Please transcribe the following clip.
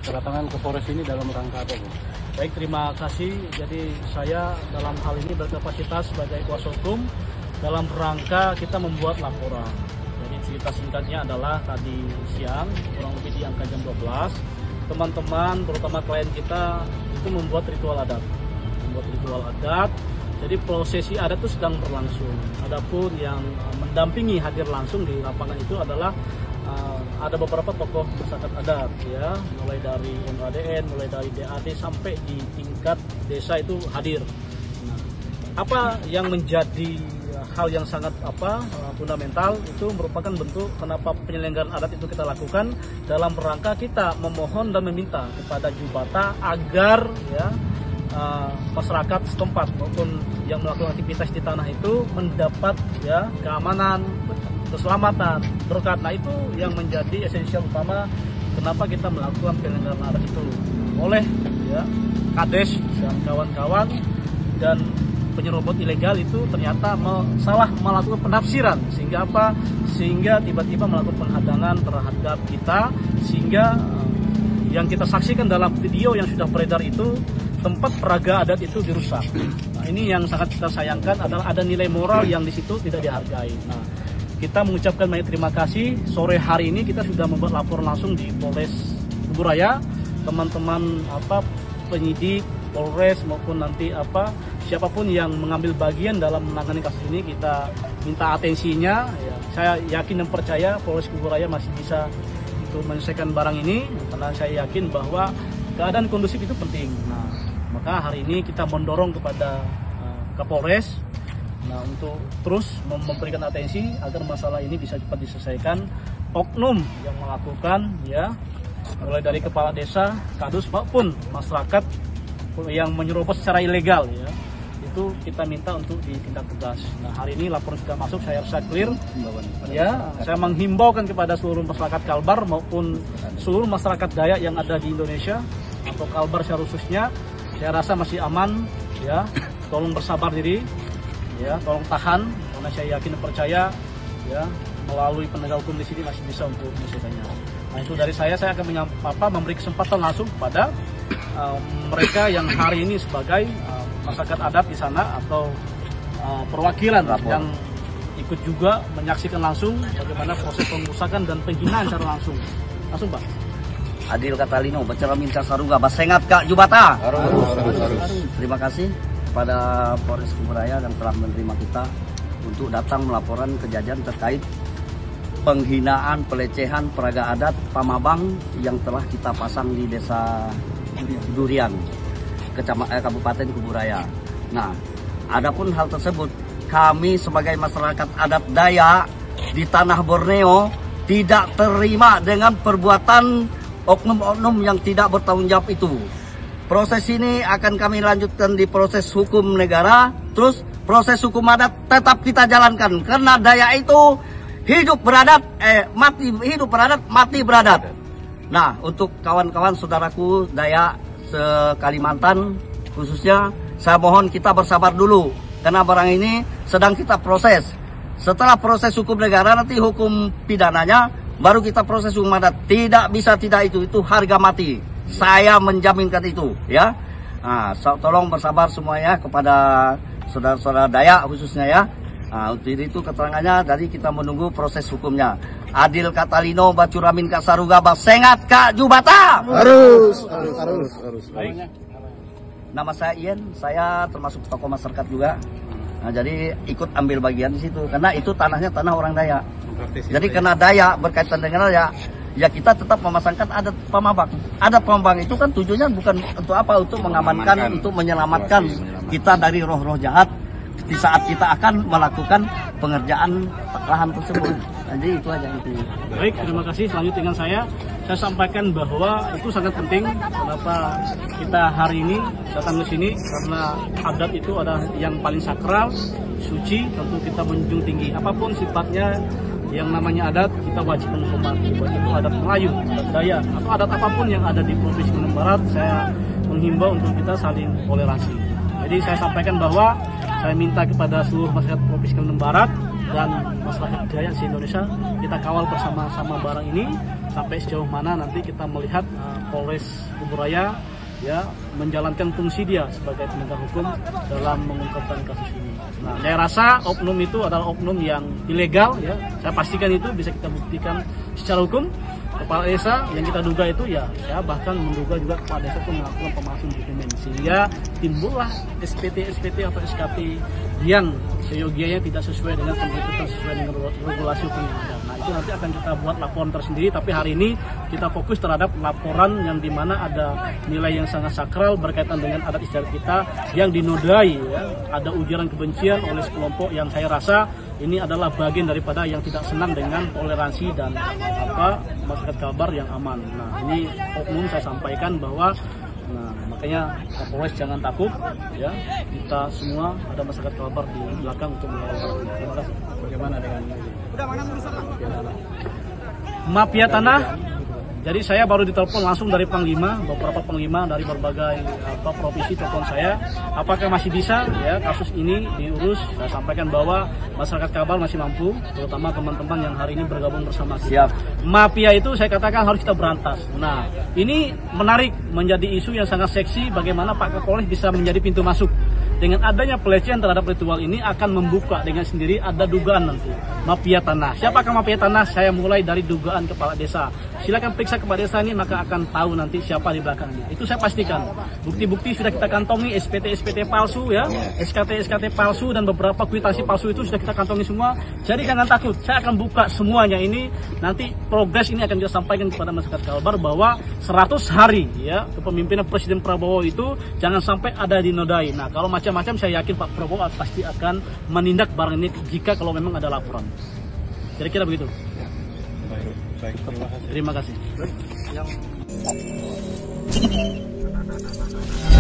Kedatangan ke Polres ini dalam rangka apa, Bang? Baik, terima kasih. Jadi saya dalam hal ini berkapasitas sebagai kuasa hukum dalam rangka kita membuat laporan. Jadi cerita singkatnya adalah tadi siang, kurang lebih di angka jam 12, teman-teman, terutama klien kita itu membuat ritual adat. Jadi prosesi adat itu sedang berlangsung. Adapun yang mendampingi hadir langsung di lapangan itu adalah ada beberapa tokoh masyarakat adat, ya, mulai dari MADN, mulai dari DAD sampai di tingkat desa itu hadir. Nah, apa yang menjadi hal yang sangat fundamental itu merupakan bentuk kenapa penyelenggaraan adat itu kita lakukan dalam rangka kita memohon dan meminta kepada Jubata agar ya masyarakat setempat maupun yang melakukan aktivitas di tanah itu mendapat ya keamanan, keselamatan, berkat. Nah, itu yang menjadi esensial utama kenapa kita melakukan penyelenggaraan adat itu oleh ya Kades dan kawan-kawan. Dan penyerobot ilegal itu ternyata salah melakukan penafsiran sehingga apa? Sehingga tiba-tiba melakukan penghadangan terhadap kita, sehingga yang kita saksikan dalam video yang sudah beredar itu tempat peraga adat itu dirusak. Nah, ini yang sangat kita sayangkan adalah ada nilai moral yang di situ tidak dihargai. Nah, kita mengucapkan banyak terima kasih. Sore hari ini kita sudah membuat laporan langsung di Polres Kuburaya. Teman-teman penyidik Polres maupun nanti siapapun yang mengambil bagian dalam menangani kasus ini kita minta atensinya. Ya, saya yakin dan percaya Polres Kuburaya masih bisa untuk menyelesaikan barang ini karena saya yakin bahwa keadaan kondusif itu penting. Nah, maka hari ini kita mendorong kepada Kapolres untuk terus memberikan atensi agar masalah ini bisa cepat diselesaikan. Oknum yang melakukan ya mulai dari kepala desa, kadus maupun masyarakat yang menyerobot secara ilegal ya, itu kita minta untuk ditindak tegas. Nah, hari ini laporan sudah masuk, saya rasa clear ya. Saya menghimbaukan kepada seluruh masyarakat Kalbar maupun seluruh masyarakat Dayak yang ada di Indonesia atau Kalbar secara khususnya, saya rasa masih aman ya. Tolong bersabar diri ya, tolong tahan karena saya yakin dan percaya ya melalui penegak hukum di sini masih bisa untuk menyelesaikannya. Nah, itu dari saya akan memberi kesempatan langsung kepada mereka yang hari ini sebagai masyarakat adat di sana atau perwakilan yang ikut juga menyaksikan langsung bagaimana proses pengusakan dan penghinaan secara langsung. Langsung, Pak. Adil Katalino, Beceramin Casaruga, Basengat Kak Jubata. Harus. Terima kasih kepada Polres Kuburaya yang telah menerima kita untuk datang melaporan kejadian terkait penghinaan, pelecehan peraga adat Pamabang yang telah kita pasang di Desa Durian, Kabupaten Kuburaya. Nah, adapun hal tersebut, kami sebagai masyarakat adat Dayak di tanah Borneo tidak terima dengan perbuatan oknum-oknum yang tidak bertanggung jawab itu. Proses ini akan kami lanjutkan di proses hukum negara, terus proses hukum adat tetap kita jalankan karena Dayak itu hidup beradat, mati beradat. Nah, untuk kawan-kawan saudaraku Dayak se-Kalimantan khususnya, saya mohon kita bersabar dulu karena barang ini sedang kita proses. Setelah proses hukum negara nanti hukum pidananya baru kita proses hukum adat. Tidak bisa tidak, itu harga mati. Saya menjaminkan itu ya. Nah, tolong bersabar semuanya kepada saudara-saudara Dayak khususnya ya. Nah, untuk itu keterangannya dari kita menunggu proses hukumnya. Adil Katalino, Beceramin Casaruga, Basengat Kak Jubata. Harus. Baik. Nama saya Ian, saya termasuk tokoh masyarakat juga. Nah, jadi ikut ambil bagian di situ karena itu tanahnya tanah orang Dayak. Jadi karena Dayak berkaitan dengan Dayak, ya kita tetap memasangkan adat Pamabang. Adat Pamabang itu kan tujuannya bukan untuk apa, untuk mengamankan, untuk menyelamatkan kita dari roh-roh jahat di saat kita akan melakukan pengerjaan lahan tersebut. Jadi itu aja intinya. Baik, terima kasih. Selanjutnya dengan saya sampaikan bahwa itu sangat penting kenapa kita hari ini datang ke sini, karena adat itu adalah yang paling sakral, suci, tentu kita menjunjung tinggi. Apapun sifatnya yang namanya adat, kita wajib menghormati. Baik itu adat Melayu, adat Dayak, atau adat apapun yang ada di Provinsi Bandung Barat, saya menghimbau untuk kita saling toleransi. Jadi saya sampaikan bahwa saya minta kepada seluruh masyarakat Provinsi Kalimantan Barat dan masyarakat Jaya se-Indonesia, kita kawal bersama-sama barang ini sampai sejauh mana nanti kita melihat Polres Kuburaya ya menjalankan fungsi dia sebagai penegak hukum dalam mengungkapkan kasus ini. Nah, saya rasa oknum itu adalah oknum yang ilegal ya. Saya pastikan itu bisa kita buktikan secara hukum. Kepala desa yang kita duga itu ya, saya bahkan menduga juga kepala desa itu melakukan pemalsuan dokumen sehingga timbullah SPT atau SKP yang seyogianya tidak sesuai dengan pembentukan, sesuai dengan regulasi hukum yang ada. Nah, itu nanti akan kita buat laporan tersendiri, tapi hari ini kita fokus terhadap laporan yang dimana ada nilai yang sangat sakral berkaitan dengan adat istiadat kita yang dinodai ya, ada ujaran kebencian oleh sekelompok yang saya rasa ini adalah bagian daripada yang tidak senang dengan toleransi dan masyarakat Kalbar yang aman. Nah, ini oknum saya sampaikan bahwa makanya Kapolres jangan takut ya, kita semua ada masyarakat Kalbar di belakang untuk melawan. Terima kasih. Bagaimana dengan mafia tanah? Jadi saya baru ditelepon langsung dari Panglima, beberapa Panglima dari berbagai provinsi telepon saya, apakah masih bisa ya kasus ini diurus. Saya sampaikan bahwa masyarakat Kalbar masih mampu, terutama teman-teman yang hari ini bergabung bersama kita. Mafia itu saya katakan harus kita berantas. Nah, ini menarik menjadi isu yang sangat seksi, bagaimana Pak Kapolres bisa menjadi pintu masuk. Dengan adanya pelecehan terhadap ritual ini akan membuka dengan sendiri ada dugaan nanti mafia tanah. Siapakah mafia tanah? Saya mulai dari dugaan kepala desa. Silakan periksa kepala desa ini, maka akan tahu nanti siapa di belakangnya. Itu saya pastikan. Bukti-bukti sudah kita kantongi, SPT palsu ya, SKT palsu dan beberapa kwitansi palsu itu sudah kita kantongi semua. Jadi jangan takut, saya akan buka semuanya ini. Nanti progres ini akan kita sampaikan kepada masyarakat Kalbar bahwa 100 hari ya kepemimpinan Presiden Prabowo itu jangan sampai ada dinodai. Nah, kalau macam-macam saya yakin Pak Prabowo pasti akan menindak barang ini jika kalau memang ada laporan. Kira-kira begitu. Baik, terima kasih. Terima kasih.